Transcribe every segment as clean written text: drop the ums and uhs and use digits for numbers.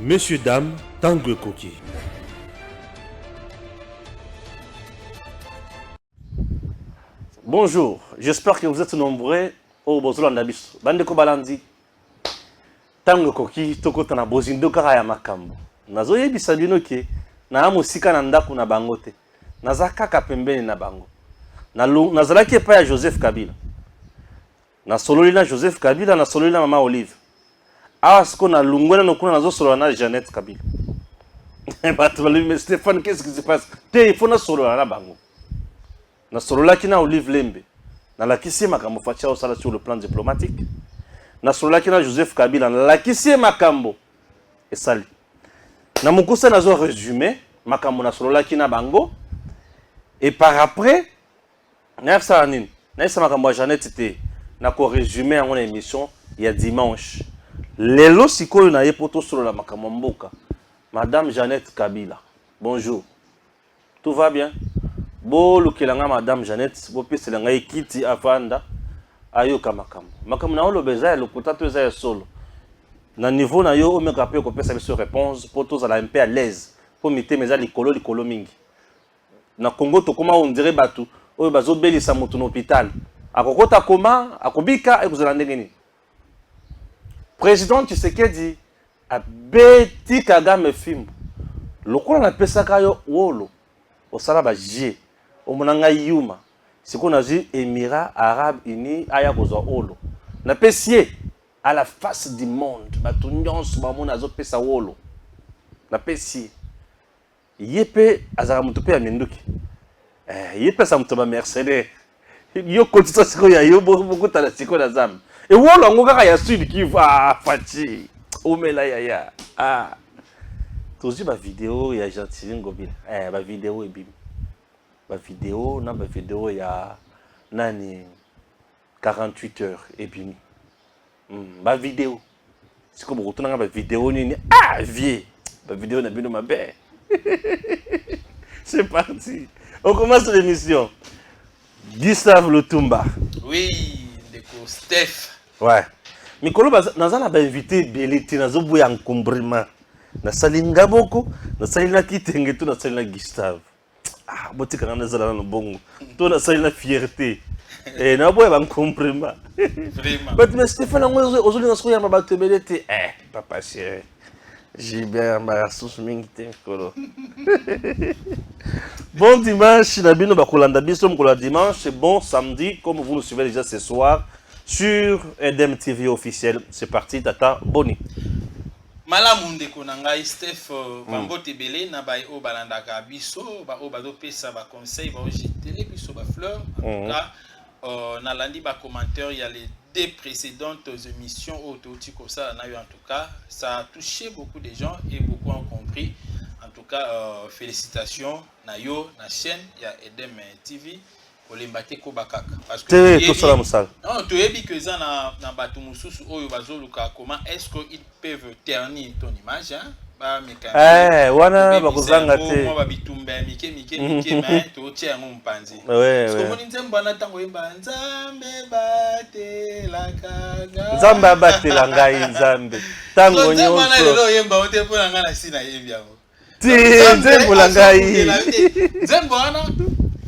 Messieurs, dames, Tanguy Koki. Bonjour, j'espère que vous êtes nombreux au Bozolanda Biso. Bande ko balandi. Tanguy Koki toko tana bozindo kaka ya makambo. Nazo yebisa bino ke na musika na ndaku na bango te. Naza kaka pembeni na bango. Nazalaki epai ya Joseph Kabila. Na sololi na Joseph Kabila, na sololi na Mama Olive. Awa siko na lungwena no kuna nazo solola na Jeannette Kabila. Mais Stéphane, qu'est-ce qui se passe? Il faut na solola na bango. Na solola ki na Olive Lembe. Na lakisi makambo fatia osala sur le plan diplomatique. Na solola ki na Joseph Kabila. Na lakisi makambo esali. Na mukusa nazo résumé makambo na solola ki na bango. Et par après, na yafsa nini? Na yafsa makambo ya Jeannette te. Na ko résumé en émission il y a dimanche. Lelo sikoyo na ye poto solo la makambo mboka. Madame Jeannette Kabila. Bonjour. Tout va bien? Bo lukelanga Madame Jeannette, bo peselanga ekiti afanda ayoka makambo. Makambo na olo beza le potato eza solo. Na niveau na yo omeka pe ko pesa biso réponse poto za la un peu à l'aise. Po mité meza likolo mingi. Na Congo to koma on dirait batu oyo bazo belisa mutu na hôpital. Akokota koma, akobika ekozala ndenge nini? Président Tshisekedi a beti Kagame fimbo. Lokola na pesaka yo wolo. Osala ba J. Omonanga yuma. Siko na zi Émirats Arabes Unis aya kozwa wolo. Na pesie à la face du monde. Batu nyonso ba mona zo pesa wolo. Na pesie. Yepe azara mutu pe ya minduki. Yepe sa mutu ba Mercedes. Yo kotisa siko ya yo beaucoup tala siko na zam. Et wolo ngo kaka ya sud qui va fati. Omela ya. Ah. Tozi ba vidéo ya Gentil Ngobila. Ba vidéo ebim. Ba vidéo na ba vidéo ya nani 48 heures ebim. Ba vidéo. C'est comme retourner ba vidéo nini. Ah, vieux. Ba vidéo na bino mabe. C'est parti. On commence l'émission. Gustave Lutumba. Oui, Ndeko Steph. Ouais. Mikolo nazala ba invité beliti nazo boya encombrement. Na salinga boko, na salina kitenge to na salina Gustave. Ah, botika na nazala no bongo. To na salina fierté. Na boya ba encombrement. Vraiment. Mais Stéphane ozoli na soya mabato belete. Papa chéri. J'ai bien embarrassé mingi te mikolo. Bon dimanche, Nabino Bakolanda Biso Mkola dimanche, bon samedi, comme vous nous suivez déjà ce soir sur EDM TV officiel. C'est parti, Tata Boni. Malamu ndeko na ngai Steph bambote belé na ba o balandaka biso ba o bazo pesa ba conseil ba o jeter biso ba fleur. En tout cas, na landi ba commentaire il y a les deux précédentes émissions autoti comme ça na eu en tout cas, ça a touché beaucoup de gens et beaucoup ont compris. En tout cas, félicitations na yo na chaîne il y a EDM TV. Olembate ko bakaka parce que tout ça musal. Non, tu es dit que ça na batu mususu oyo bazoluka comment est-ce qu'ils peuvent ternir ton image hein ba meka wana bakozanga te moi ba bitumba mike mais to tia ngo mpanzi ouais parce que moni nzemba na tango yemba nzambe batelaka nzambe batela ngai nzambe tango nyonso nzambe na lelo yemba ote pona ngana sina yembi yango ti nzembo la ngai nzembo wana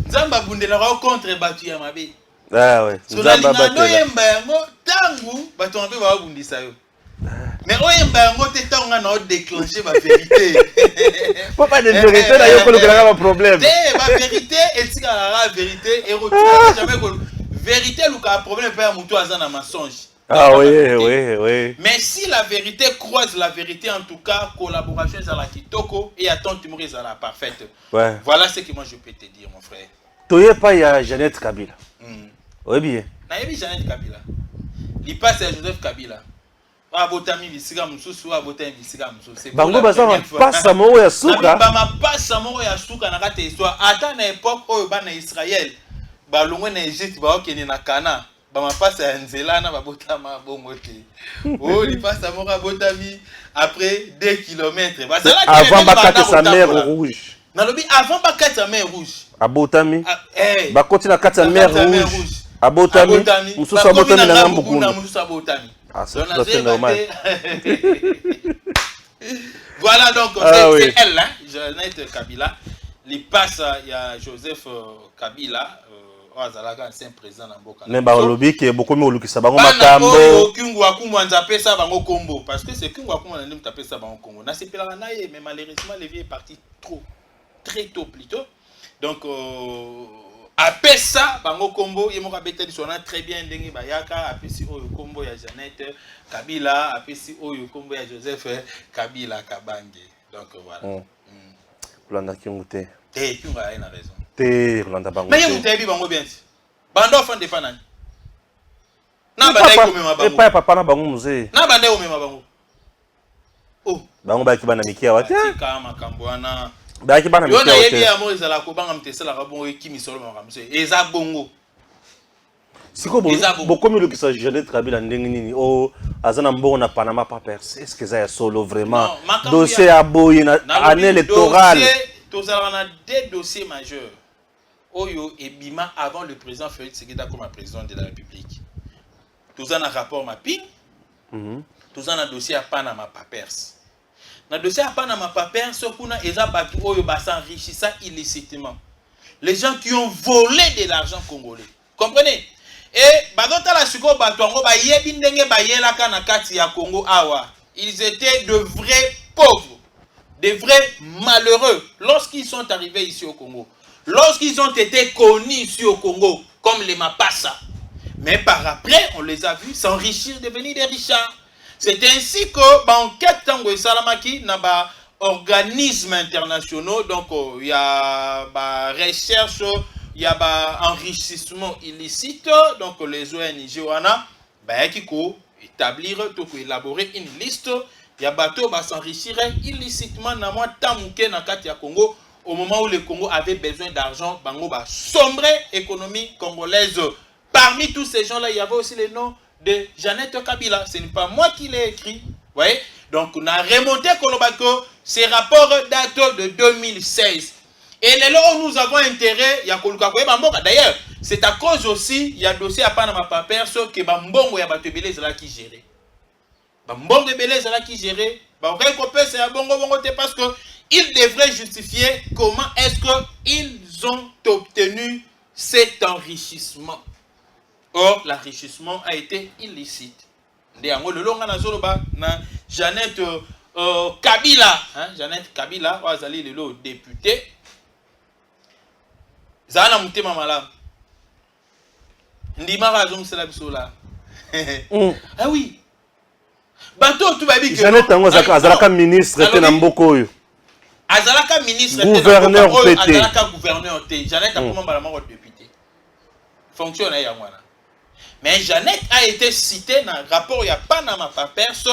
Zamba bundela ko contre batu ya mabe. Ah ouais. Zamba batela. Yemba yango tangu batu mabe ba bundisa yo. Mais oyemba yango te tangu na déclencher ba vérité. Pas de vérité na yo ko lokela ba problème. Ba vérité etika la vérité et retourner jamais ko vérité luka problème pas mutu azana mensonge. Ah oui. Mais si la vérité croise la vérité, en tout cas, collaboration à la kitoko et attends tu à la parfaite. Ouais. Voilà ce que moi je peux te dire, mon frère. Tu n'es pas ya Jeannette Kabila. Oui bien. Nayebi Jeannette Kabila. Il passe à Joseph Kabila. Abotami bisiga mususu abotami bisiga mususu. Bango bazama passa moko ya suka. Ba ma passa moko ya suka na kata histoire. Ata na époque oyo bana Israël. Ba longwe na Égypte ba okeni na Kana. Ba ma passe à Nzela na babotama bongo te. Oh, il passe à moko botami après 2 kilomètres. Avant bakate sa mer rouge. Nalobi avant bakate sa mer rouge. Abotami. Bakoti na kati ya mer rouge. Abotami. Mususu abotami na ngambu kuna. Mususu abotami. Ah, c'est normal. Voilà donc, c'est elle, hein, Jeannette Kabila. Il passe, il y a Joseph Kabila, ancien président d'Amboka. Mais lobby qui est beaucoup mieux que ça. Bango makambo. Parce que c'est Kungwakumu n'a pas tapé ça dans Congo. N'a c'est pas mais malheureusement le vieux est parti très tôt plutôt. Donc après ça, bango combo, il m'a bêté sur très bien dengue bayaka. Après si oyo combo ya Jeannette Kabila, après si oyo combo ya Joseph Kabila Kabange. Donc voilà. Kulanda Kingute. Eh, Kunga a raison. Te Kulanda bango. Mais il y a bango bien. Bando fan de fanan. Na bandai ko mema bango. Pas papa na bango musée. Na bandai ko mema bango. Oh, bango ba ki bana mikia wate. Ka makambo ana. Ba ki bana mikia wate. Yo na yebi ya mo ezala ko banga mtesela ka bongo kimi solo makambo. Eza bongo. Siko beaucoup mieux que ça Jeannette Kabila ndenge nini o azana mbongo na Panama Papers. Est-ce que ça est solo vraiment dossier à boy na année électorale. Tozala na deux dossiers majeurs. Oyo et Bima avant le président Félix Tshisekedi comme président de la République. Tout ça dans rapport mapping. Tout ça dans dossier à Panama Papers. Dans dossier à Panama Papers, ce qu'on a eza batu oyo ba s'enrichissant illicitement. Les gens qui ont volé de l'argent congolais. Comprenez? Et badota la suko batu ngo ba yebi ndenge ba yelaka na kati ya Congo awa. Ils étaient de vrais pauvres, de vrais malheureux lorsqu'ils sont arrivés ici au Congo. Lorsqu'ils ont été connus ici au Congo, comme les Mapassa. Mais par après, on les a vus s'enrichir, devenir des richards. C'est ainsi que, en 4 ans, Salamaki n'a pas organismes internationaux, donc il y a recherche, il y a enrichissement illicite, donc les ONG, qui établir, élaborer une liste, il y a bateau s'enrichir illicitement dans moi tamouké na Katia Congo. Au moment où le Congo avait besoin d'argent, Bango va sombrer l'économie congolaise. Parmi tous ces gens-là, il y avait aussi le nom de Jeannette Kabila. Ce n'est pas moi qui l'ai écrit. Vous voyez? Donc, on a remonté Kolobako. Ces rapports datent de 2016. Et là où nous avons intérêt, il y a Kolokako. D'ailleurs, c'est à cause aussi, il y a un dossier à Panama Papers que Bambongo ya Batebele Zala qui gérait. Bambongo Belé Zala qui gérait. C'est à Bongo parce que ils devraient justifier comment est-ce qu'ils ont obtenu cet enrichissement. Or, l'enrichissement a été illicite. Jeannette Kabila, Jeannette Kabila, le député. Zana Moutema Malam. Ndima Razom Selabisola. Ah oui. Bateau tout va bien. Jeannette Azalaka ministre était Namboko. Azalaka ministre, gouverneur PT. Azalaka gouverneur T. Jeannette a comment balamant député. Fonctionne à Yamwana. Mais Jeannette a été citée dans le rapport il y a Panama Papers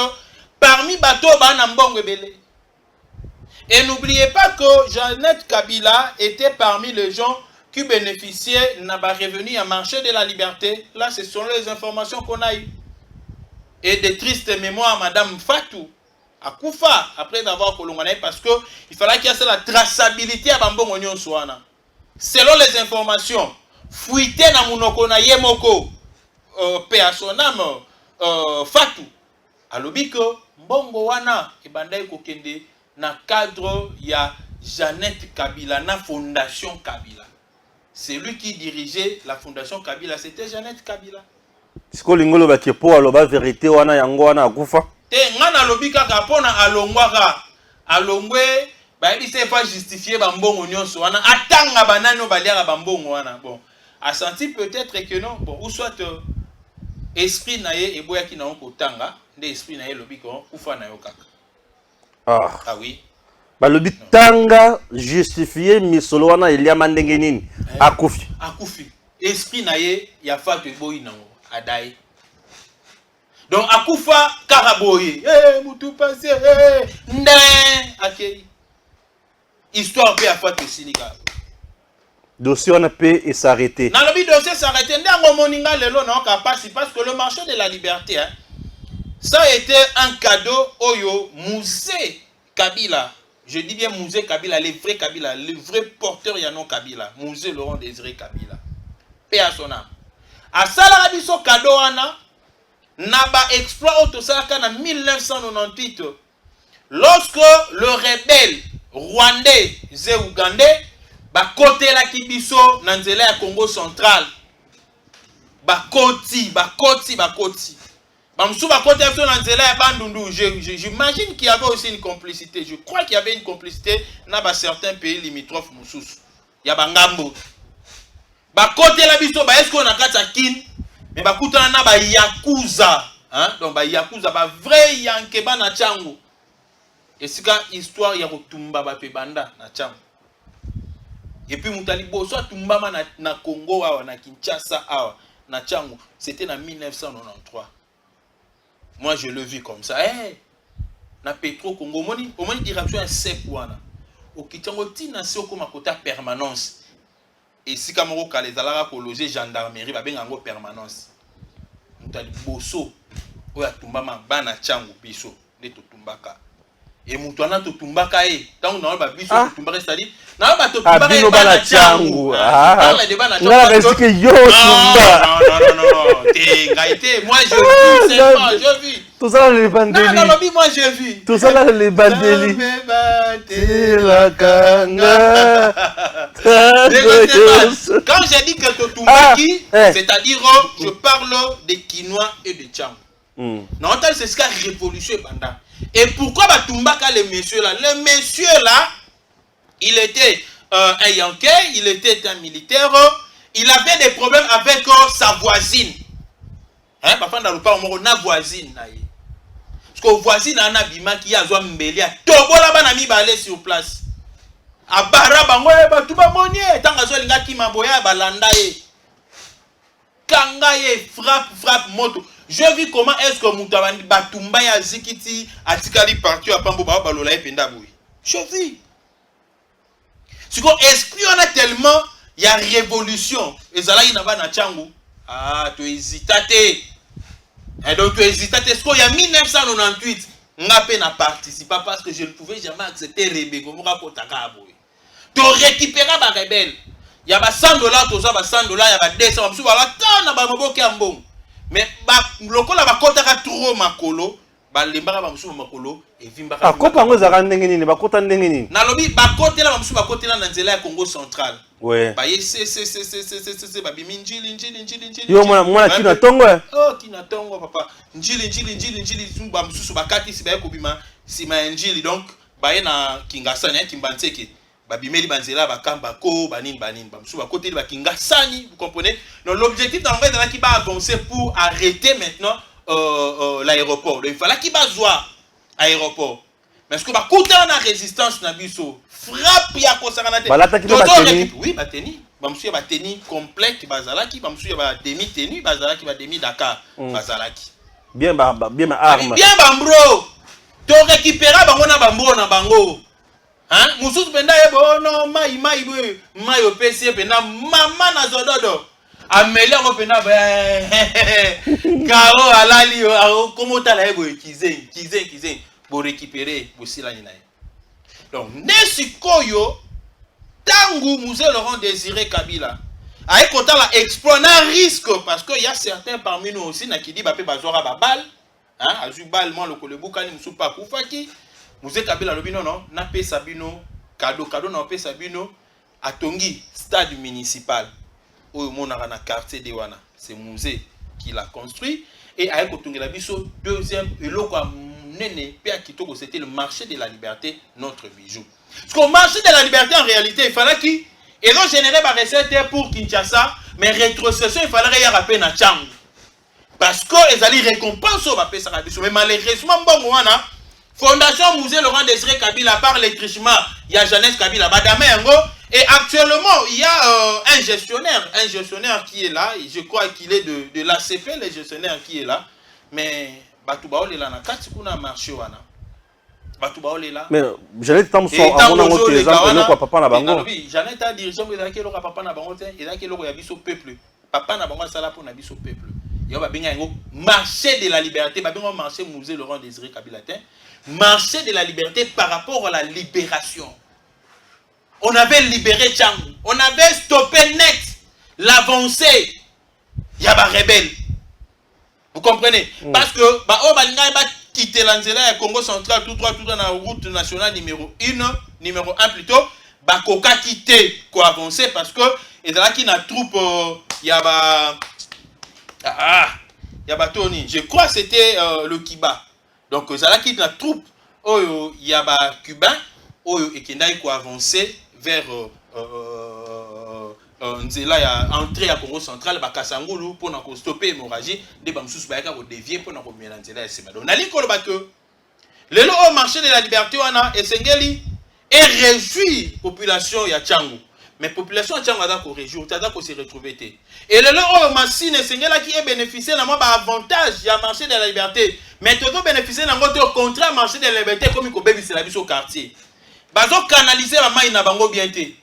parmi bateau Banambong Belé. Et n'oubliez pas que Jeannette Kabila était parmi les gens qui bénéficiaient d'un revenu à marché de la liberté. Là, ce sont les informations qu'on a eues. Et de tristes mémoires, Madame Fatou à Koufa, après avoir colonné, parce qu'il fallait qu'il y ait la traçabilité à Bambon Onyon Souana. Selon les informations, fuité na Mounoko na Yemoko, P.A. son âme, Fatou, à l'obiko, Mbongo Wana, et Bandai Kokende, na cadre, il y a Jeannette Kabila, na Fondation Kabila. C'est lui qui dirigeait la Fondation Kabila, c'était Jeannette Kabila. Si vous avez dit que la vérité wana yango wana akufa te ngana lobika kapona alongwaka alongwe ba il sait pas justifier bambongo nyonso wana atanga banano baliaka bambongo wana bon a senti peut-être que non bon ou soit esprit naye eboyaki na okotanga nde esprit naye lobika kufa na yo kaka ah oui ba lobi tanga justifier misolo wana il y a mandenge nini akufi esprit naye ya fatu eboyi nango Adai. Donc, Akoufa Karaboye. Moutou passé. Ok. Histoire peut avoir que Siliga. Dossier on a pu s'arrêter. Dans le dossier s'arrêter. Parce que le marché de la liberté, hein, ça a été un cadeau au musée Kabila. Je dis bien musée Kabila, le vrai Kabila, le vrai porteur Yanon Kabila. Musée Laurent Désiré Kabila. Paix à son âme. A Salah Biso Kadoana, Naba exploit au Tosaka en 1998. lorsque le rebelle rwandais et ougandais côté la kibiso na nzela ya Congo central bakoti bamsou côté na nzela ya Bandundu. J'imagine qu'il y avait aussi une complicité. Je crois qu'il y avait une complicité dans certains pays limitrophes moussus. Il y a bangambo côté la biso est-ce qu'on a kata kin mais bakutana na ba yakuza, hein, donc ba yakuza ba vrai yankeba na changu. Et c'est quand histoire ya kotumba ba pebanda na changu. Et puis mutali boso atumbama na Congo awa na Kinshasa awa na changu, c'était en 1993. Moi je le vis comme ça. Na Petro Congo moni direction un sepwana. Au kitango tina soko makota permanence. Et si kamoko kalezala ko loger gendarmerie ba benga ngo permanence. Mutali boso oya tumbama bana changu biso de tumbaka. Et mutwana to tumbaka tant na ba biso tumbaka c'est-à-dire na ba to tumbaka bana changu. Parle de bana changu. Na reste que yo tumba. Non. T'es gaité, moi je vis seulement, je vis. Tout ça les bandeli. Non, moi je vis. Tout ça les bandeli. La kanga. Quand j'ai dit que Totumbaki, c'est-à-dire je parle des Kinois et des Tchang. Non, c'est ce qu'a révolution pendant. Et pourquoi Tumbaka le monsieur là? Le monsieur là, il était un Yankee, il était un militaire, il avait des problèmes avec sa voisine. Hein, papa n'a pas na voisine. Parce que voisine a un abima qui a besoin de mbélia. Tobola banami balé sur place. Abara bango batu ba monier tanga zo linga ki maboya balanda ye. Kanga ye frappe moto. Je vis comment est-ce que mutabandi batumba ya zikiti atikali parti apambo ba balola ependa boui. Je vis. Si ko esprit on a tellement il y a révolution et zala ina ba na changu. Ah, tu hésitate. Et donc tu hésitate est-ce qu'il y a 1998 n'a pas participé parce que je ne pouvais jamais accepter Rebé comme Rakotaka boui. Tu récupérer ba rebelle. Il y a $100, tu as $100, il y a 200, tu as mais loko la bakota ka trop makolo, ba lembaka ba musu makolo et vimbaka. Ah, kopa ngo za ndenge nini, bakota ndenge nini. Na lobi bakota la musu bakota na nzela ya Congo central. Ouais. Ba c'est ba biminjili njili. Yo mwana kina tongo. Oh kina tongo papa. Njili ba musu bakati si ba ekobima si ma njili donc ba na Kingasani Kimbanseke. Babimeli banzela bakamba ko banine bamsu ba côté de Kingasani, vous comprenez? Donc l'objectif dans le qui va avancer pour arrêter maintenant l'aéroport. Donc il fallait qu'il va voir aéroport. Mais ce que ba côté na résistance na biso frappe ya kosangana te. Oui, ba tenir. Bamsu ba tenir complète bazalaki, bamsu ba demi tenue bazalaki ba demi Dakar bazalaki. Bien ma arme. Bien bambro. To récupérer bango na bambro na bango. Hein? Moussous penda ebo no mai opesi penda mama na zododo. Amelia ko penda ba Karo alali o komo tala ebo kizen pour récupérer bosila ni nae. Donc nesikoyo tangu Musée Laurent Désiré Kabila a écouté la exploit un risque parce que il y a certains parmi nous aussi na qui dit ba pe bazora ba balle, hein, azu balle moi le kolebuka ni musu pa kufaki. Musée Kabila lobino non na pe sabino cadeau na pe sabino atongi stade municipal au monara na quartier de wana, c'est musée qui l'a construit et a ekotongela biso deuxième eloko nene pe akitoko c'était le marché de la liberté, notre bijou. Parce qu'au marché de la liberté en réalité il fallait qu'il et donc générer ba recette pour Kinshasa mais rétrocession il fallait y rappeler na Tchang parce que les ali récompense au ba pe sa biso mais malheureusement bon wana Fondation Musée Laurent Désiré Kabila par l'électricement, il y a Jeannette Kabila Badamengo et actuellement il y a un gestionnaire qui est là, et je crois qu'il est de l'ACP, le gestionnaire qui est là, mais Batoubaol est là, Katsikuna marché wana. Batoubaol est là. Mais Jeannette tam so amona ngo exemple le papa na bango. Jeannette a dirigeant de la kelo papa na bango et là kelo ya biso peuple. Papa na bango sala pour na biso peuple. Il y a un marché de la liberté, un marché Musée Laurent Désiré Kabila. Marché de la liberté par rapport à la libération. On avait libéré Tchang, on avait stoppé net l'avancée. Il y a des rebelles. Vous comprenez? Parce que quitter l'Anzela et Congo central tout droit dans la route nationale numéro 1 plutôt, bakoka quitter quoi avancer parce que et là qui n'a troupe il y a Tony, je crois que c'était le Kiba. Donc ça qui la troupe il y a cubain et qui n'a quoi avancer vers Nzela ya entrée à Congo central Bakasangulu pour nous stopper l'hémorragie des bamsous bayaka pour dévier pour nous remettre Nzela et c'est donc nali ko que le lot au marché de la liberté wana et Sengeli est réjoui population ya Tchangu mais population ya Tchangu a réjoui t'as qu'on se retrouver et le lot au machine Sengela qui est bénéficié d'un avantage ya marché de la liberté mais tout bénéficier d'un autre contrat marché de la liberté comme il ko bébi c'est la vie au quartier bazo canaliser la main na bango bien té.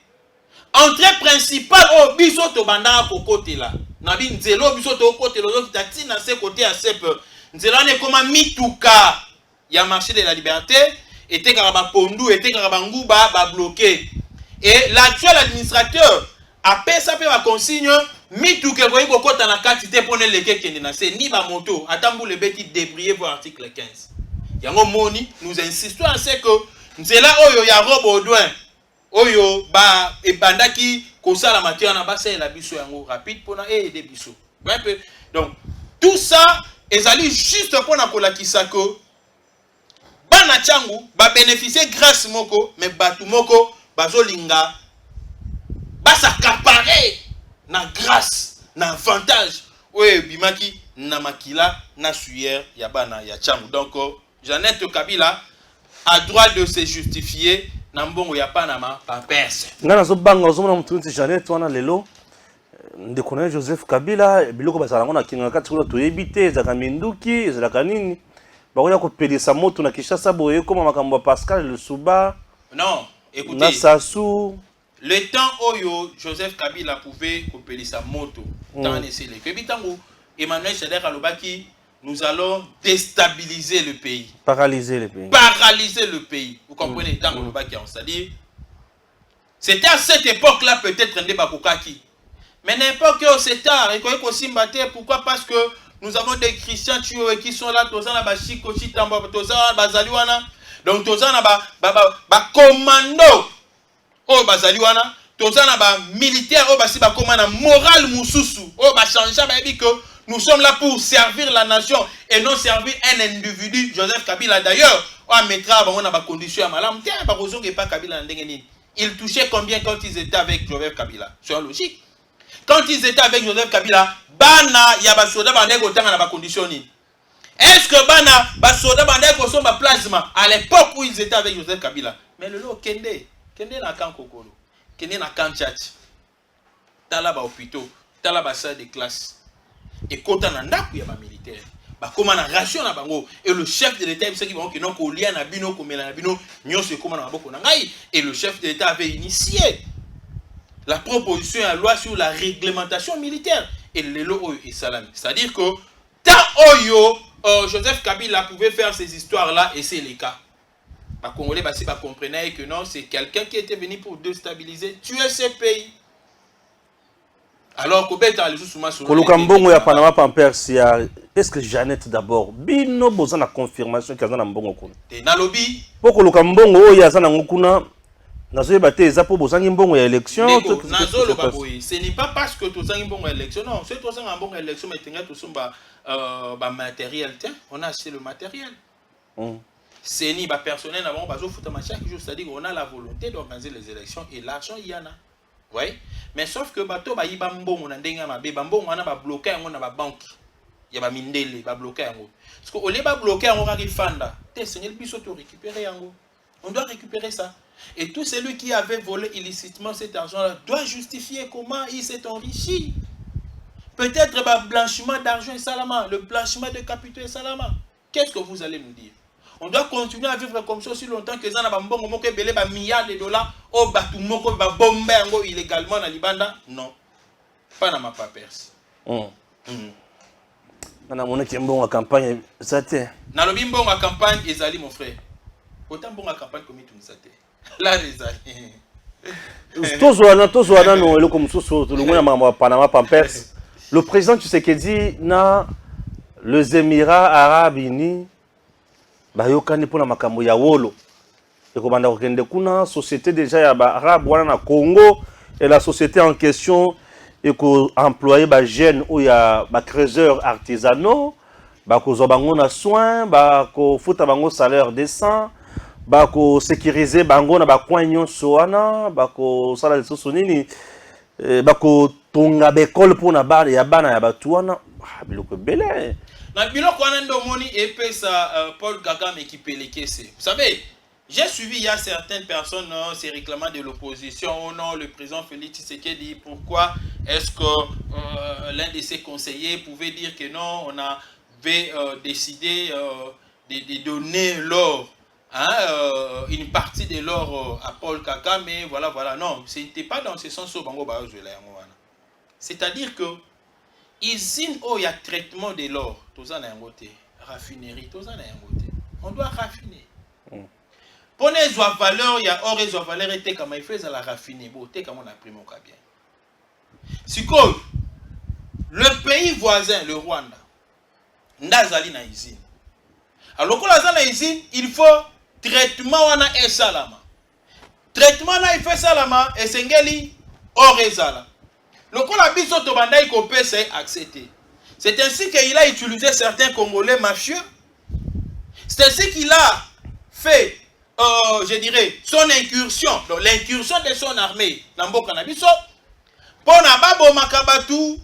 Entrée principale au biso to banda ko côté là. Na bi nzelo biso to côté lo ki tati na ce côté à ce peu. Nzela ne comme mituka ya marché de la liberté était karaba pondu était karaba nguba ba bloqué. Et l'actuel administrateur a payé ça la consigne mituka ko yiko kota na quantité pour ne leke kende na c'est ni ba moto atambu le beti débrier pour article 15. Yango moni nous insistons à ce que nzela oyo ya robo odouin oyo ba ebandaki kosa la matière na basa la biso yango rapide pour na aider biso. Donc tout ça ezali juste pour na kolakisa ko bana Tchangu ba bénéficier grâce moko mais batu moko bazolinga basa caparer na grâce na avantage oyo bimaki na makila na suyer ya bana ya Tchangu. Donc Jeannette Kabila a droit de se justifier. Nambongo ya Panama papers. Ngana zo banga ozomona mutunzi Jeannette wana lelo ndekona Joseph Kabila biloko basalango na kinga kati kuna toyebite zaka minduki zaka nini bakoya ko pelisa moto na Kinshasa boye comme makambo Pascal le Souba. Non, écoutez. Na Sassou. Le temps oyo Joseph Kabila pouvait ko pelisa moto dans les sélé. Que bitango Emmanuel Chadek alobaki nous allons déstabiliser le pays. Paralyser le pays. Paralyser le pays. Vous comprenez dans le bas qui a c'est-à-dire c'était à cette époque-là peut-être Ndé Bakokaki. Mais n'importe que c'est tard. Et pourquoi? Parce que nous avons des chrétiens qui sont là, tous na bashiko chitamba, tous na bazaliwana. Donc tous na ba commando. Oh bazaliwana. Tous na ba militaire. Oh basi ba commanda moral mususu. Oh ba changer ba que nous sommes là pour servir la nation et non servir un individu. Joseph Kabila d'ailleurs, on mettra on a condition à malam. Tiens, par raison que pas Kabila ndengeni. Ils touchaient combien quand ils étaient avec Joseph Kabila? C'est logique. Quand ils étaient avec Joseph Kabila, bana ya basoda bandeko tanga na ba condition ni. Est-ce que bana basoda bandeko sont ba plasma à l'époque où ils étaient avec Joseph Kabila? Mais le lot kende na kan kokolo. Kende na kan tchat. Tala ba hôpitaux, tala ba salle de classe. Et quand on a un militaire, comment on a ration à bango et le chef de l'État il sait qu'il va non qu'on lia na bino qu'on mela na bino nyo se comment on a beaucoup nangai et le chef de l'État avait initié la proposition à loi sur la réglementation militaire et le lo et salami. C'est-à-dire que tant oyo Joseph Kabila pouvait faire ces histoires là et c'est le cas. Les Congolais comprenaient que non, c'est quelqu'un qui était venu pour déstabiliser, tuer ces pays. Alors, Kolokambongo ya Panama Pampers, est-ce que Jeannette d'abord, bino boza na confirmation que azana mbongo kuna. Na lobby. Po Kolokambongo oyo azana ngokuna, nazo yebate eza po bozangi mbongo ya élection. Nazo lo baboyi. Ce n'est pas parce que tozangi mbongo ya élection, non. C'est tozangi mbongo ya élection, mais tenga tosomba ba matériel, tiens, on a acheté le matériel. C'est ni ba personnel avant bazo futama chaque jour, c'est-à-dire qu'on a la volonté d'organiser les élections et l'argent il y en a. Oui, mais sauf que bato ba yiba mbongo na ndenga mabe ba mbongo wana ba bloquer yango na ba banque ya ba mindele ba bloquer yango parce que au lieu ba bloquer yango ka fanda te seigneur biso to récupérer yango on doit récupérer ça et tout celui qui avait volé illicitement cet argent là doit justifier comment il s'est enrichi. Peut-être ba blanchiment d'argent et salama, le blanchiment de capitaux et salama. Qu'est-ce que vous allez nous dire? On doit continuer à vivre comme ça aussi longtemps que ça n'a pas bon moko belé ba milliards de dollars au batu moko ba bomber ngo illégalement na libanda non pas na ma papers. Na mona kimbongo campagne zate. Na lobi mbongo campagne ezali mon frère. Autant bongo campagne comme tout zate. Là ezali. Tozwana no eloko mususu tulunguna mama Panama Pampers. Le président Tshisekedi na les Émirats Arabes Unis bayokani pour la makambo ya wolo. Et comme on a kuna société déjà ya ba arabe wana na Congo et la société en question et ko employé ba jeunes ou ya ba créateurs artisanaux, ba ko zobango na soin, ba ko futa bango salaire décent, ba ko sécuriser bango na ba coin nyonso wana, ba ko sala lisusu nini, ba ko tonga ba école pour na ba ya bana ya batu wana, biloko belé. Na biloko wana ndo moni epesa Paul Kagame qui pelekese. Vous savez, j'ai suivi, il y a certaines personnes, ces réclamants de l'opposition, oh non, le président Félix Tshisekedi, pourquoi est-ce que l'un de ses conseillers pouvait dire que non, on avait décidé de donner l'or, hein, une partie de l'or à Paul Kagame, voilà, voilà. Non, ce n'était pas dans ce sens. C'est-à-dire que, usine où il y a traitement de l'or, raffinerie, on doit raffiner. Pour les valeurs, il y a or et valeur et comme il fait à la raffiner, beauté comme on a pris mon cas bien. Si le pays voisin, le Rwanda, n'azali na usine. Alors quand la usine, il faut traitement wana et salama. Traitement na il fait salama et sengeli or et zala. Le coup la biso to banda il copé c'est accepté. C'est ainsi qu'il a utilisé certains Congolais mafieux. C'est ainsi qu'il a fait je dirais, son incursion, donc l'incursion de son armée, dans le Canabiso, pour Nababo Makabatu,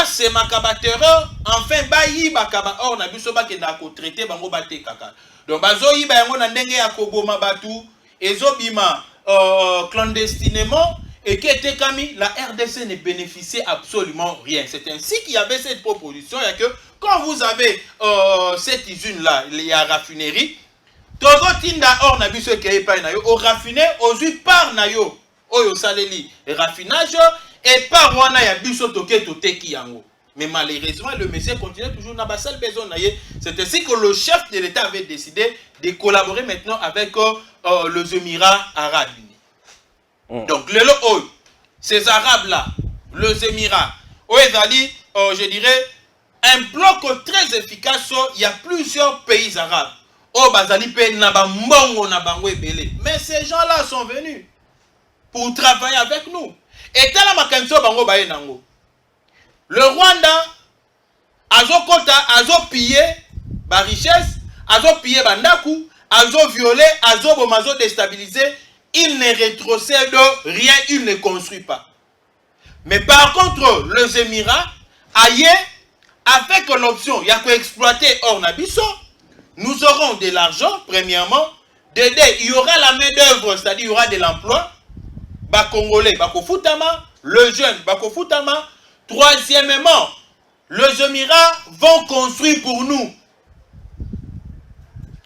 c'est Makabateur, enfin, Bayi Bakaba, or Nabiso Bakenako traité Bango Bate Kaka. Donc, Bazoyi Bayango Nandenge Yakobo Mabatu, et Zobima clandestinement, et qui était Kami, la RDC ne bénéficiait absolument rien. C'est ainsi qu'il y avait cette proposition, et que quand vous avez cette usine-là, il y a raffinerie, Tozotinda or na biso ke epai na yo au raffiné aux huit par na yo oyo saleli raffinage et par wana ya biso toke toteki yango. Mais malheureusement le monsieur continue toujours na basal besoin na ye. C'est ainsi que le chef de l'État avait décidé de collaborer maintenant avec les Émirats Arabes Unis. Donc le ces Arabes là, les Émirats, je dirais un bloc très efficace, il y a plusieurs pays arabes. Oh, bazali pe na bambongo na bango ebele. Mais ces gens-là sont venus pour travailler avec nous. Et tala makanso bango baye nango. Le Rwanda azo kota, azo pillé ba richesse, azo pillé bandaku, azo violé, azo bomazo déstabilisé. Il ne rétrocède rien, il ne construit pas. Mais par contre, les Émirats, aïe, avec l'option, il y a qu'à exploiter hors Nabiso. Nous aurons de l'argent, premièrement, il y aura la main-d'œuvre, c'est-à-dire il y aura de l'emploi, bas Congolais, bas Kofutama, le jeune, bas Kofutama. Troisièmement, les Émirats vont construire pour nous.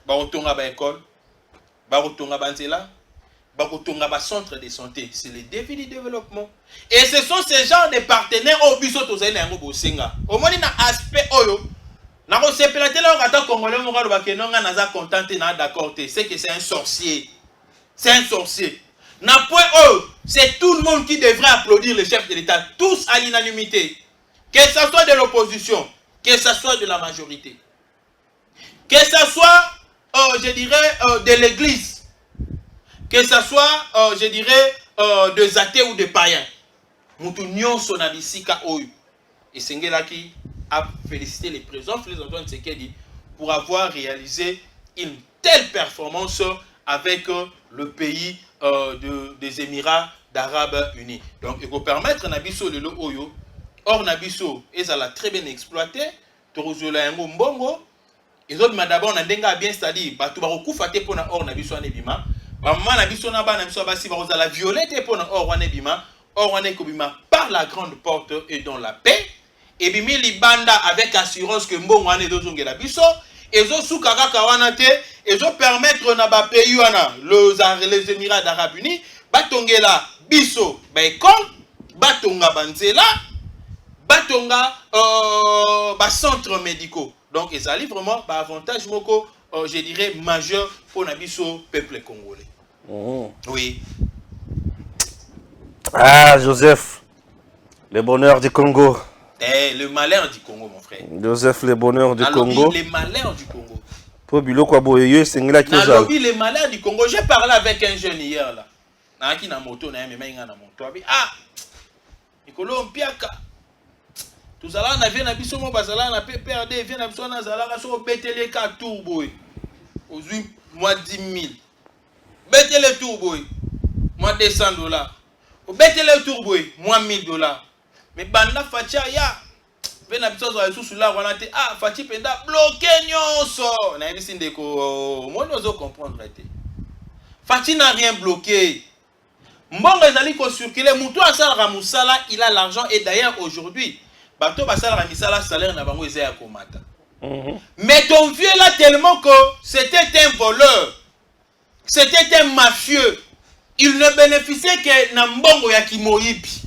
Barotonga ba école, Barotonga Banzela, Barotonga ba centre de santé. C'est le défi du développement. Et ce sont ces genres de partenaires au biso tozali yango bosenga. Au moins na aspect oyo. C'est que c'est un sorcier. C'est un sorcier. C'est tout le monde qui devrait applaudir le chef de l'État. Tous à l'unanimité. Que ce soit de l'opposition, que ce soit de la majorité. Que ce soit, je dirais, de l'église. Que ce soit, je dirais, des athées ou des païens. Moutounion sonabisika oyu. Et c'est qui a félicité les présidents Félix Antoine Tshisekedi pour avoir réalisé une telle performance avec le pays des Émirats d'Arabes Unis. Donc, il faut permettre Nabiso de l'Oyo, or Nabiso, ils ont très bien exploité, Torozula Yango Mbongo, et autres, d'abord, on a bien c'est-à-dire, tu vas recouper pour or Nabiso Anebima, maman Nabiso Naba Nabiso Abasi, va la violette pour or Anebima, or Anekobima par la grande porte et dans la paix. Et puis les banda avec assurance que mbongo ane dozonge la biso ezo soukaka kawana te ezo permettre na ba pays wana les Émirats d'Arabes Unis batongela biso ba école batonga banzela batonga ba centres médicaux. Donc ezali vraiment ba avantage moko je dirais majeur pour na biso peuple congolais. Oui. Ah Joseph, le bonheur du Congo. Le malheur du Congo, mon frère. Joseph, le bonheur du Congo. Le malheur du Congo. Pour biloko aboye c'est ngila qui Na lobby les malades du Congo. J'ai parlé avec un jeune hier là. Na qui na moto na mais na moto. Ah, Nikolo Mpiaka. Tout ça là na vient na biso mo bazala na PPRD vient na biso na zala so betele ka turbo. Aux mois 10 000. Betele turbo. Moi $200. Au betele turbo, moi $1000. Mais banda facha ya. Vena biso zo sous là on a été ah fachi penda bloqué nyonso. Na yebisi ndeko moi nous comprendre été. Fachi n'a rien bloqué. Mbongo ezali ko circuler mutu asala musala, il a l'argent et d'ailleurs aujourd'hui bato basala misala salaire na bango ezaya komata. Mais ton vieux là tellement que c'était un voleur. C'était un mafieux. Il ne bénéficiait que na mbongo ya kimoyibi.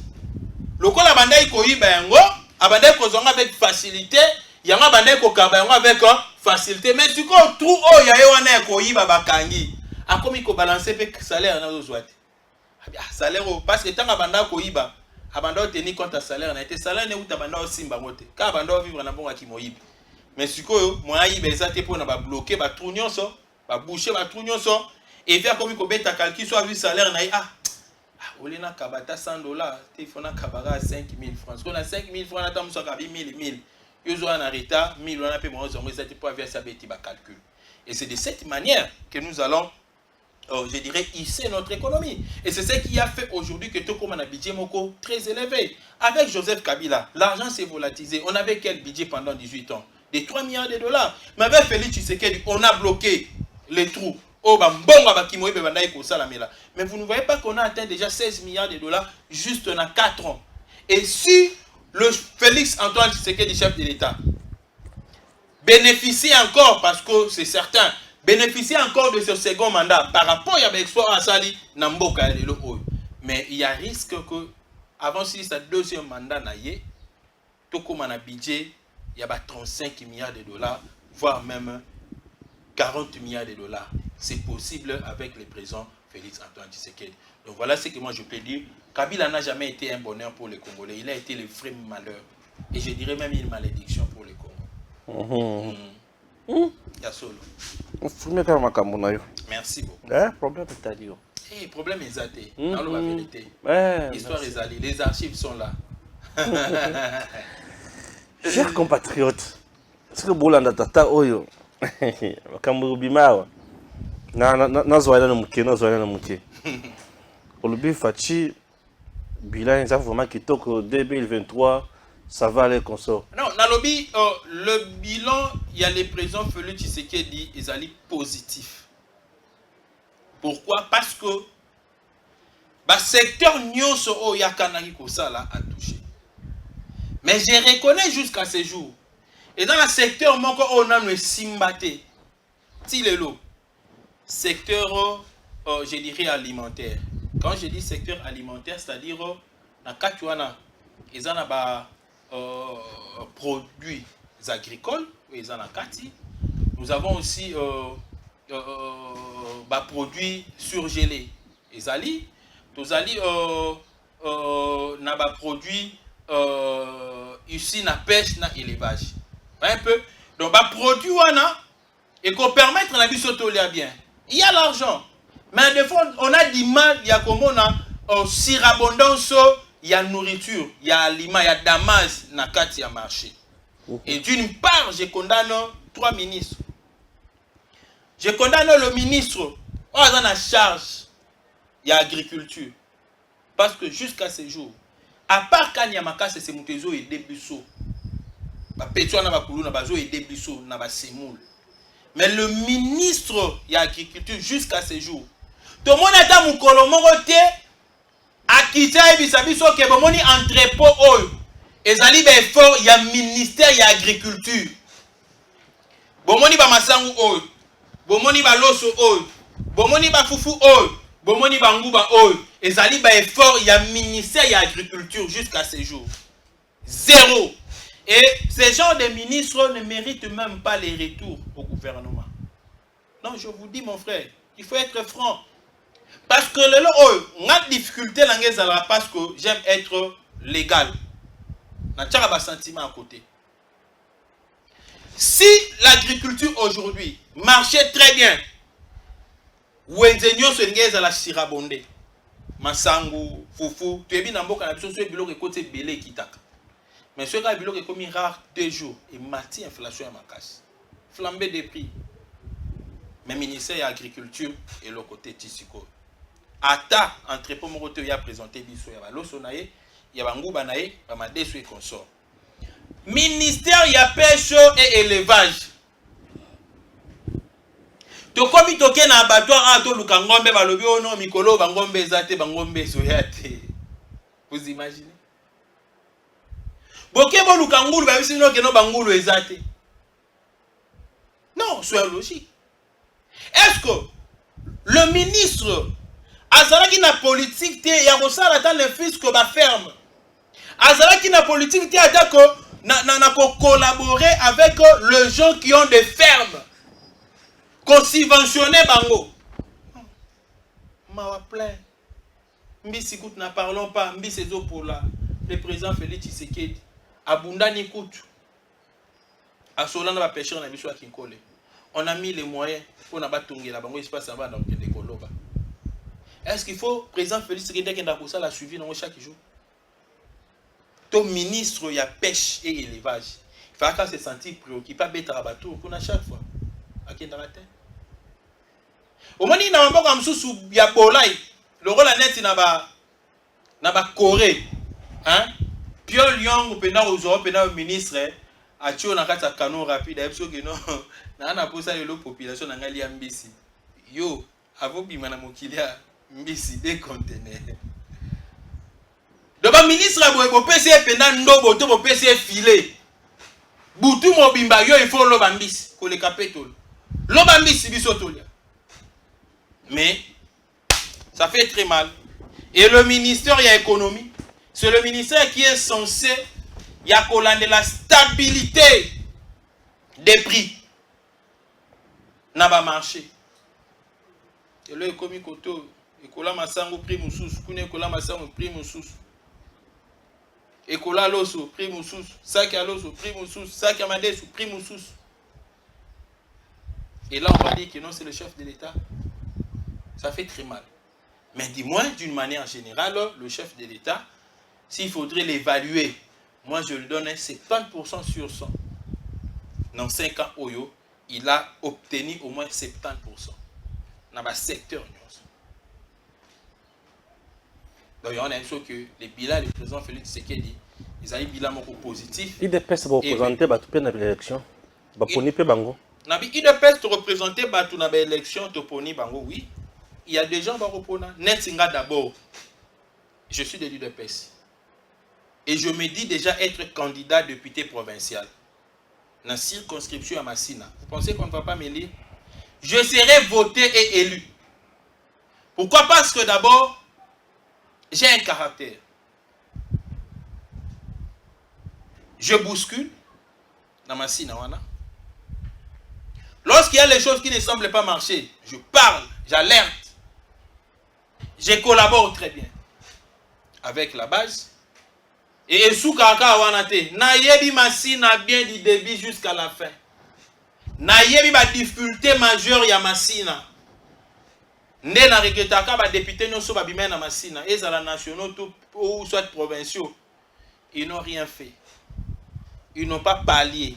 Lokola bandai koyiba yango, abandai kozonga avec facilité, yanga bandai kokaba yango avec facilité. Mais tu ko trou o ya wana koyiba bakangi. Akomi ko balancer pe salaire na ozwati. Salaire parce que tant abanda koyiba, abanda tenir compte à salaire na été salaire ne uta banda osimba mote. Ka abanda vivre na bonga kimoyibi. Mais sikoyo moi yiba ezate po na ba bloquer ba trou nyonso, ba boucher ba trou nyonso. Et vient comme il beta calcul soit vu salaire na olena kabata $100 te fona kabara 5000 francs. Parce qu'on a 5000 francs na tamu so kabi 1000. Yo zo na reta 1000 on a pe mo zo ça te pour faire ça beti ba calcul. Et c'est de cette manière que nous allons je dirais hisser notre économie. Et c'est ce qui a fait aujourd'hui que Toko a un budget moko très élevé. Avec Joseph Kabila, l'argent s'est volatilisé. On avait quel budget pendant 18 ans? Des 3 milliards de dollars. Mais avec Félix Tshisekedi, on a bloqué les trous. Mais vous ne voyez pas qu'on a atteint déjà 16 milliards de dollars juste dans 4 ans. Et si le Félix Antoine Tshisekedi, chef de l'État, bénéficie encore, parce que c'est certain, bénéficie encore de ce second mandat par rapport à l'export à Sali, mais il y a risque que, avant si ce deuxième mandat n'a eu, tout comme on a budget, il y a 35 milliards de dollars, voire même 40 milliards de dollars. C'est possible avec le président Félix Antoine Tshisekedi. Donc voilà ce que moi je peux dire. Kabila n'a jamais été un bonheur pour les Congolais. Il a été le vrai malheur. Et je dirais même une malédiction pour les Congolais. Yasolo. Merci beaucoup. Problème c'est-à-dire. Problème est athée. Dans la vérité. L'histoire est allée. Les archives sont là. Chers compatriotes, est-ce que Bolanda Tata Oyo Kambubimawa na zoala na muke Olubi Fachi bilan ça vraiment kitoko 2023 ça va aller comme ça. Non, na lobby le bilan il y a les présidents Félix Tshisekedi ils allaient positif. Pourquoi? Parce que le secteur nyonso o yakanaki ko sala a touché. Mais je reconnais jusqu'à ce jour. Et dans le secteur, on a le simbaté. Si le secteur, je dirais alimentaire. Quand je dis secteur alimentaire, c'est-à-dire, ils ont produits agricoles, ils ont nous avons aussi produits surgelés. Ils allient, nous allons produits ici na pêche na élevage. Un peu. Donc produit et qu'on permettre la vie de bien. Il y a l'argent. Mais des fois on a du mal, il y a comme on a surabondance, il y a nourriture, il y a aliment, il y a damas na kati ya marché. Et d'une part, je condamne 3 ministres. Je condamne le ministre en a charge il y a agriculture. Parce que jusqu'à ce jour, à part Kanyamaka, c'est Moutezo et Debusso. Mais le ministre de l'agriculture jusqu'à ce jour, tout le monde est à Moukolomorote, à Kita et Bissabiso, qui est un entrepôt. Et Zali Befort, il y a un ministère de l'agriculture. Bomoni ba masangu oy, bomoni ba loso oy, bomoni ba fufu oy, bomoni ba nguba oy. Et Zali ba effort, il y a un ministère de l'agriculture jusqu'à ce jour. Zéro. Et ces genres de ministres ne méritent même pas les retours au gouvernement. Non, je vous dis mon frère, il faut être franc. Parce que on a des difficultés parce que j'aime être légal. On a un sentiment à côté. Si l'agriculture aujourd'hui marchait très bien, Wenzenyo Sengeza la Sirabonde, Masangu, Fufu, tu es bien en boka la biso, bilo que côté belé kitaka. Mais ce gars bilo que comme rare 2 jours et mati inflation à ma casse. Flambée des prix. Mais ministère de l'agriculture et le côté Tissiko. Ata entrepôt mon côté il a présenté biso ya baloso naé, ya banguba naé, ba madeso et consort. Ministère de la pêche et élevage. To komi toke na abattoir a to luka ngombe balobi ono mikolo bangombe ezate bangombe zoyate. Vous imaginez? Boke bo luka ngulu ba bisi no ke no bangulu ezate. Non, soyez logique. Est-ce que le ministre azalaki na politique te ya kosala ta le fisc ba ferme. Azalaki na politique te atako na collaborer avec les gens qui ont des fermes. Qu'on subventionne bango. Mawa plein. Mbisi kout na parlons pas. Mbisi zo pour la. Le président Félix Tshisekedi. Abunda ni kout. A Solana va pêcher na biso à Kinkole. On a mis les moyens pour na batungi la bango espace avant dans le Koloba. Est-ce qu'il faut président Félix Tshisekedi qui n'a pas ça la suivi dans chaque jour? Ton ministre il y a pêche et élevage. Il faut qu'à se sentir préoccupé à bêta à bateau qu'on a chaque fois. Au moment où il y a un peu de bolai, le rôle net n'a pas Corée. Pierre Lyon, le ministre, a tué un canon rapide. Il a posé la population dans la Mbisi. Yo, avant de Mokilia, Mbisi, des conteneurs. Donc, le ministre a PC pendant Ndobo, le PC filé. Boutou Mobimba, il faut l'obambis, pour les capitaux. L'obambis, mais ça fait très mal. Et le ministère de l'économie, c'est le ministère qui est censé y accoler la stabilité des prix n'a pas marché. Et le commis koto, ekola masango prix moussous, kune ekola masango prix moussous. Ekola loso prix moussous, sac à loso prix moussous, sac à madesu prix moussous. Et là, on va dire que non, c'est le chef de l'État. Ça fait très mal. Mais dis-moi, d'une manière générale, le chef de l'État, s'il faudrait l'évaluer, moi je lui donne 70% sur 100. Dans 5 ans, Oyo, il a obtenu au moins 70%. Dans le secteur. Donc, on a l'impression que les bilans, le président Félix Tshisekedi, ils ont un bilan positif. Il dépêche pour représenter l'élection. Bango. Il dépêche de représenter l'élection de Bango, oui. Il y a des gens qui vont répondre. Netsinga d'abord. Je suis de l'UDPS. Et je me dis déjà être candidat député provincial. Dans la circonscription à Massina. Vous pensez qu'on ne va pas m'élire? Je serai voté et élu. Pourquoi? Parce que d'abord, j'ai un caractère. Je bouscule dans Massina. Lorsqu'il y a les choses qui ne semblent pas marcher, je parle, j'alerte. Je collabore très bien avec la base. Et sous Kaka Wanate, Nayebi Massina bien du début jusqu'à la fin. Nayebi ma difficulté majeure ya Massina. Né na regretaka ba député non so ba bimena Massina, et à la nationaux ou soit provinciaux. Ils n'ont rien fait. Ils n'ont pas pallié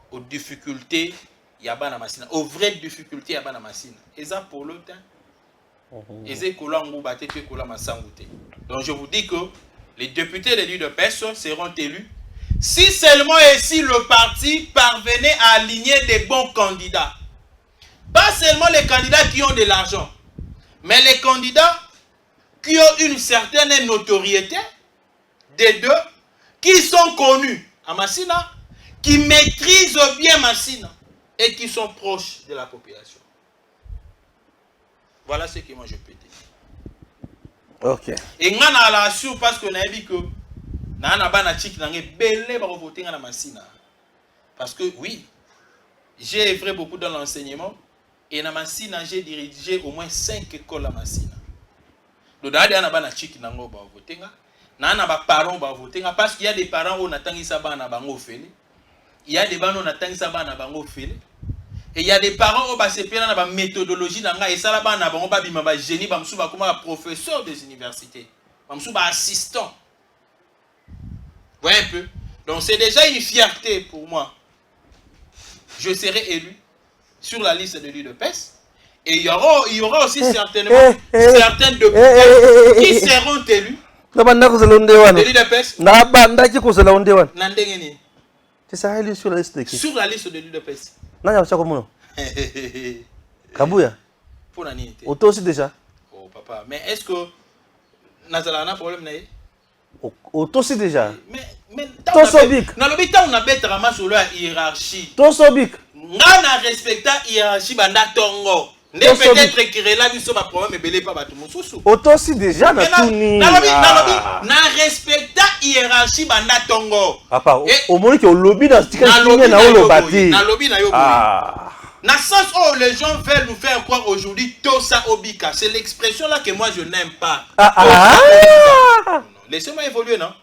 aux difficultés yaba Massina, aux vraies difficultés yaba Massina. Et ça pour le temps. Et c'est que donc je vous dis que les députés de l'UDPS seront élus si seulement et si le parti parvenait à aligner des bons candidats. Pas seulement les candidats qui ont de l'argent, mais les candidats qui ont une certaine notoriété, des deux, qui sont connus à Massina, qui maîtrisent bien Massina et qui sont proches de la population. Voilà ce que moi je peux dire. Ok. Et nous avons la sûr parce que nous avons dit que nous avons voté dans Massina. Parce que oui, j'ai œuvré beaucoup dans l'enseignement et dans Massina, j'ai dirigé au moins 5 écoles à Massina. Donc, nous avons voté. Nous avons parents voté parce qu'il y a des parents qui ont voté. il y a des bancs on attend ça bana bango fele. Et il y a des parents qui se plaignent de la méthodologie et ça là-bas on a un génie, comme un professeur des universités, un assistant. Vous voyez un peu? Donc c'est déjà une fierté pour moi. Je serai élu sur la liste de l'UDPS. Et il y aura aussi certainement certains députés qui seront élus. De l'UDPS. Sur la liste de qui? Sur la liste de l'UDPS. Kabouya. Pour la nuit. Auto aussi déjà. Oh papa, mais est-ce que Nazala a un problème? Auto aussi déjà. Mais Tosobik. Dans le temps on a bête ramasse sur la hiérarchie. Tosobik. Ngana respecta hiérarchie banda tongo. Ne peut-être qu'il a vu ce problème belé pas batou mususu. Auto aussi déjà na tuni. Na respecta hiérarchie banda tongo. Papa, au moment que au lobby dans ce cas na olo bati. Na lobby na yo. Na sens où les gens veulent nous faire croire aujourd'hui Tosa Obika, c'est l'expression là que moi je n'aime pas. Laissez-moi évoluer, non?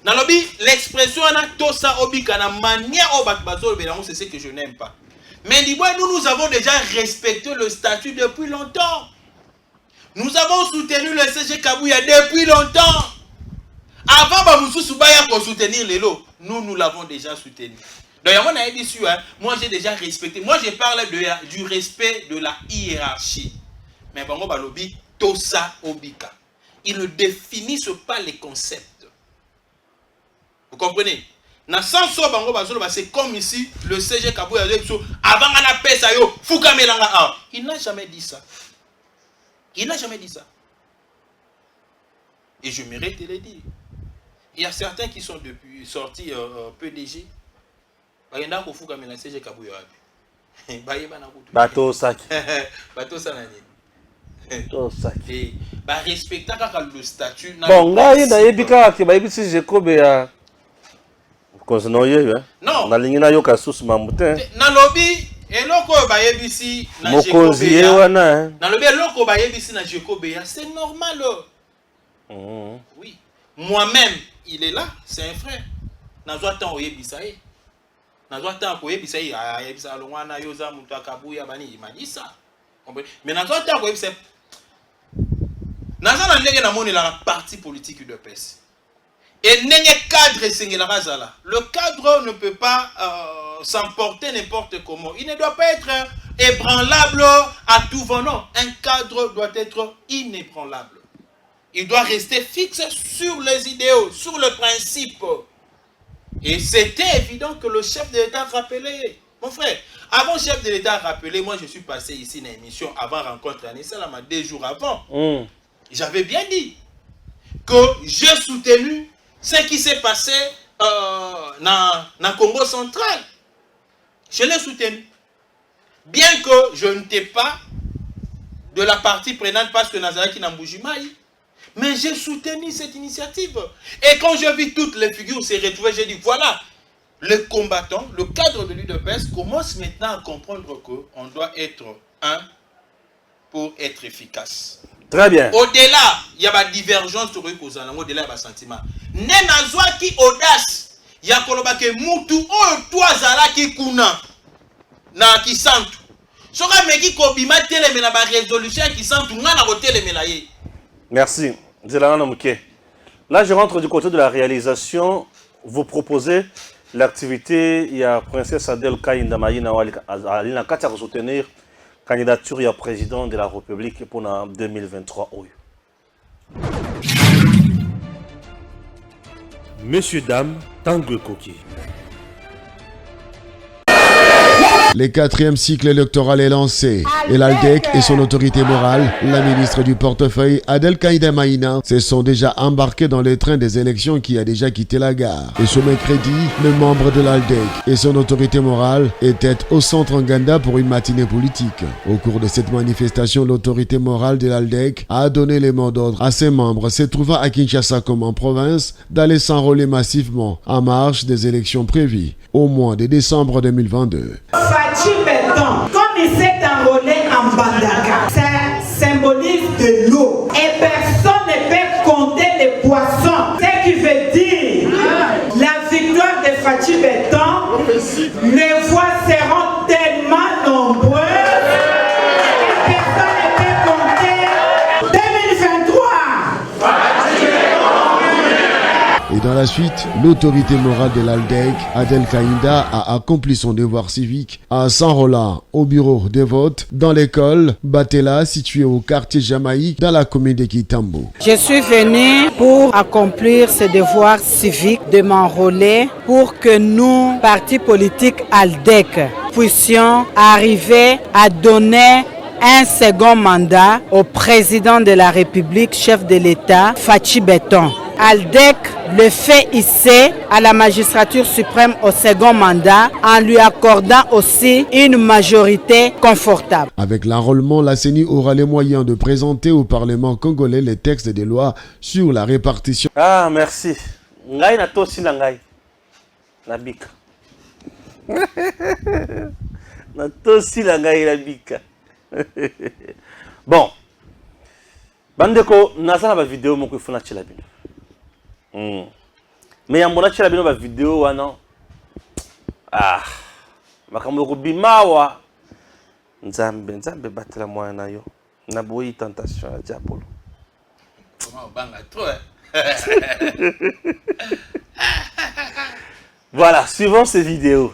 Dans le lobby, l'expression Tosa Obika, la manière au Bakbazo, c'est ce que je n'aime pas. Mais nous avons déjà respecté le statut depuis longtemps. Nous avons soutenu le CG Kabouya depuis longtemps. Avant Bamoussou Soubaya pour soutenir les lots, nous l'avons déjà soutenu. D'ailleurs, moi j'ai déjà respecté. Moi je parle du respect de la hiérarchie. Mais Bango Balobi, Tosa Obika. Ils ne définissent pas les concepts. Vous comprenez? C'est comme ici, le CG Kabouya avant la paix, il n'a jamais dit ça. Il n'a jamais dit ça. Et je mérite de le dire. Il y a certains qui sont depuis sortis PDG. Bateau sac. Bateau sac. Respecter le statut. Bon, là, il y a des cas qui ont si je cobe à. Non. Na lingi na yoka susu mamute. Na lobby eloko ba yebisi na Mokonzi wana. Na lobby eloko ba yebisi na Jekobeya, c'est normal. Oui. Moi-même, il est là, c'est un frère. Na zo tan oyebisa e. Na zo tan ko yebisa e, yebisa longwana yoza mutu akabuya bani, il m'a dit ça. Mais na zo tan ko yebisa na za na ndenge na moni la parti politique de PES. Et le cadre ne peut pas s'emporter n'importe comment. Il ne doit pas être ébranlable à tout vent. Non, un cadre doit être inébranlable. Il doit rester fixe sur les idéaux, sur le principe. Et c'était évident que le chef de l'État rappelait. Mon frère, avant le chef de l'État rappelé, moi je suis passé ici dans l'émission avant rencontre à Nissalama 2 jours avant. J'avais bien dit que j'ai soutenu ce qui s'est passé dans Congo central. Je l'ai soutenu. Bien que je n'étais pas de la partie prenante parce que Nazaraki n'a Mboujimaï, mais j'ai soutenu cette initiative. Et quand je vis toutes les figures se retrouver, j'ai dit voilà, les combattants, le cadre de l'UDPS commence maintenant à comprendre qu'on doit être un pour être efficace. Très bien. Au-delà, il y a des divergences sur eux, au-delà, il y a des sentiments. Nenazwa qui audace, il y a que Moutou, oh, toi, Zala qui kuna, na qui santu. Sora meki kobima tele mena ba résolution qui santu, nga na tele mena ye. Merci. Là, je rentre du côté de la réalisation. Vous proposez l'activité, il y a Princesse Adel Kaïnda Maïna Alina Katia pour soutenir candidature à président de la République pour 2023. Messieurs, dames, Tanguy Koki. Le 4e cycle électoral est lancé et l'ALDEC et son autorité morale, la ministre du portefeuille Adel Kaïda Maïna, se sont déjà embarqués dans le train des élections qui a déjà quitté la gare. Et ce mercredi, le membre de l'ALDEC et son autorité morale étaient au centre Nganda pour une matinée politique. Au cours de cette manifestation, l'autorité morale de l'ALDEC a donné les mots d'ordre à ses membres se trouvant à Kinshasa comme en province d'aller s'enrôler massivement en marge des élections prévues au mois de décembre 2022. Comme il s'est enrôlé en Bandaka, ça symbolise de l'eau. Et personne ne peut compter les poissons. Ce qui veut dire la victoire de Fachi Béton dans la suite, l'autorité morale de l'ALDEC, Adel Kaïda, a accompli son devoir civique en s'enrôlant au bureau de vote dans l'école Batela située au quartier Jamaïque dans la commune de Kitambo. Je suis venu pour accomplir ce devoir civique de m'enrôler pour que nous, partis politiques ALDEC, puissions arriver à donner un second mandat au président de la République, chef de l'État, Fachi Beton. ALDEC le fait ici à la magistrature suprême au second mandat en lui accordant aussi une majorité confortable. Avec l'enrôlement, la CENI aura les moyens de présenter au Parlement congolais les textes des lois sur la répartition. Ah, merci. Ngai na tosi na ngai. Na bika. Na tosi na ngai na bika. Bon. Bandeko, nazana ba vidéo moko ifuna chela bino. Mais yambona chela bino ba vidéo wana. Ah. Makambo ko bimawa. Nzambe batela mwana yo. Na boyi tentation ya diabolo. Comment banga trop. Voilà, suivons ces vidéos.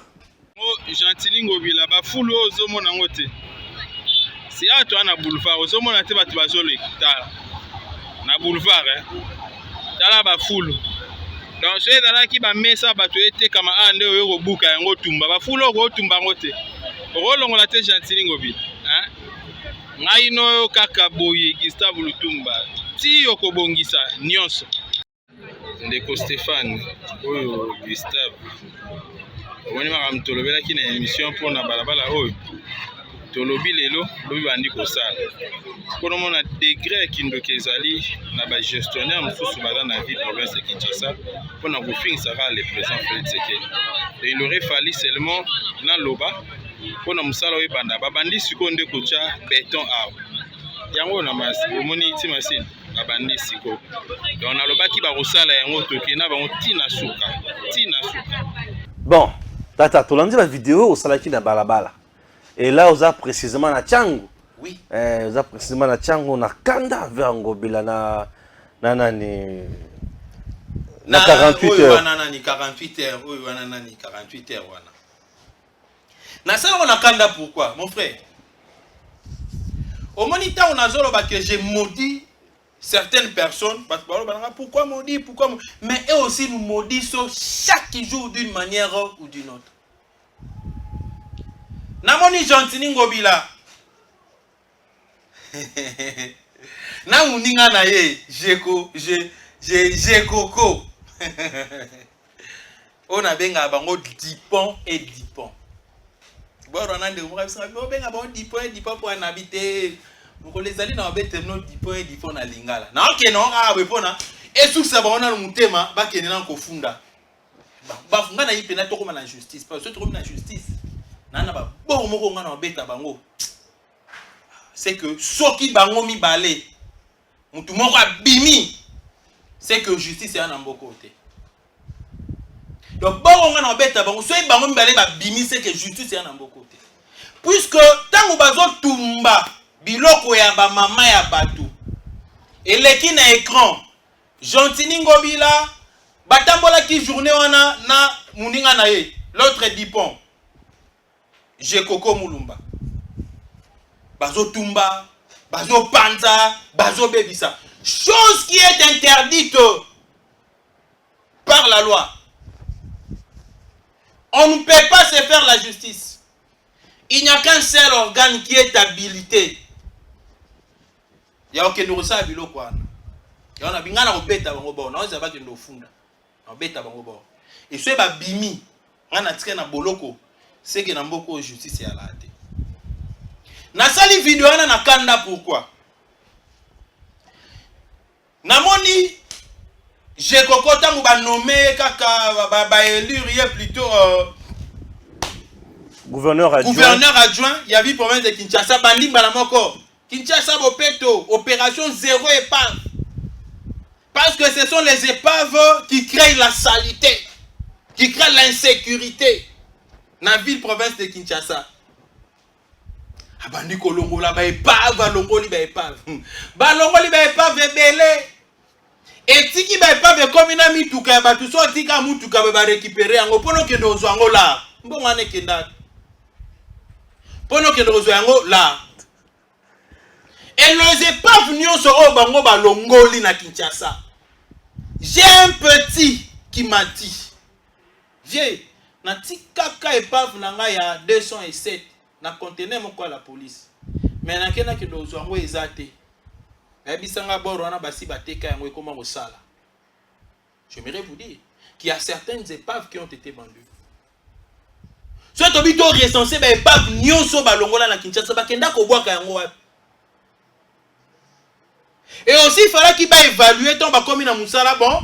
Gentili ngobila ba fulu ozomona ngote. Si ato na boulevard ozomona te batu bazolekta. Na boulevard tala ba fulu. Donc c'est dans qui ba mesa batu ete kama ande oyo kobuka yango tumba ba fulu ko tumba ngote. Rolongola te Gentili ngobila, hein? Ngai no kaka boye Gustave Lutumba. Ti okobongisa nyonso. Ndeko Stéphane oyo Gustave woni makambo tolobelaki na émission mpona balabala oyo tolobi lelo lobi bandi kosala mpona mona degré ya kindoki ezali na bagestionnaire mosusu baza na ville province de Kinshasa mpona kofingisaka le président Félix Tshisekedi. Et il aurait fallu seulement na loba mpona mosala oyo ebanda babandi sikoyo nde kotya béton awa yango na omoni ti masini babandi sikoyo donc nalobaki bakosala yango toke na bango tina suka. Bon, tata, tolandi la vidéo au salaki na balabala. Et là, on a précisément na Tchango. Oui. On a précisément na Tchango na kanda vers Ngobila na 48 heures. Nani 48 heures. Oui, nani 48 heures wana. Na ça on a kanda pourquoi, mon frère? Au moniteur on a zolo que j'ai maudit certaines personnes, pourquoi maudit, mais eux aussi nous maudissent chaque jour d'une manière ou d'une autre. Namoni Gentili ngobila. Na uninga na ye, Jekoko. On a benga bango Dipon et Dipon. Bon, on a benga bango Dipon et Dipon pour en habiter. Nous les allons dans bête no Dipon et Dipon na lingala. Na ok non ah bepona. Et sous ça on a le mutema ba kenena kofunda. Ba funga na yipena to comme la justice parce que tu na justice. Nana ba bon moko nga na beta bango. C'est que soki bango mi balé. Mutu moko abimi. C'est que justice est en amboko côté. Donc bon nga na beta bango soki bango mi balé ba bimi c'est que justice est en amboko côté. Puisque tango bazo tumba biloko ya ba mama ya batu eleki na écran Gentili ngobila batambola ki journée wana na muninga na ye l'autre Dipon Jekoko mulumba bazo tumba bazo panza bazo bebisa chose qui est interdite par la loi. On ne peut pas se faire la justice. Il n'y a qu'un seul organe qui est habilité. Il y a aucun ressort biloko wana. Il y a bingana obeta bango bo, na ozaba ke ndofunda. Na obeta bango bo. Et ce ba bimi, ngana tika na boloko, c'est que na mboko justice ya late. Na sali vidéo wana na kanda pourquoi? Namoni Jekoko tangu ba nommé kaka ba élire plutôt gouverneur adjoint, il y a vu province de Kinshasa bandi balamoko. Kinshasa Bopeto, opération zéro épave. Parce que ce sont les épaves qui créent la saleté, qui créent l'insécurité dans la ville province de Kinshasa. Abandi kolongo la ba épave, longoli ba épave. Ba longoli ba épave belé. etiki ba epave komi na mituka ya bato so tika mutuka ba récupérer yango pono ke dozo yango la mbongo ane kenda pono ke dozo yango la et les épaves nyonso o bango ba longoli na Kinshasa. J'ai un petit qui m'a dit vieux na tikaka epave na nga ya 207 na conteneur moko la police mais na kena ke dozo yango ezate bisanga boro wana basi bateka yango ekoma kosala. J'aimerais vous dire qu'il y a certaines épaves qui ont été vendues. Soit to bito recensé ba épave nyonso ba longola na Kinshasa ba kenda ko bwaka yango wapi. Et aussi il fallait qu'il va évaluer ton ba komi na musala bon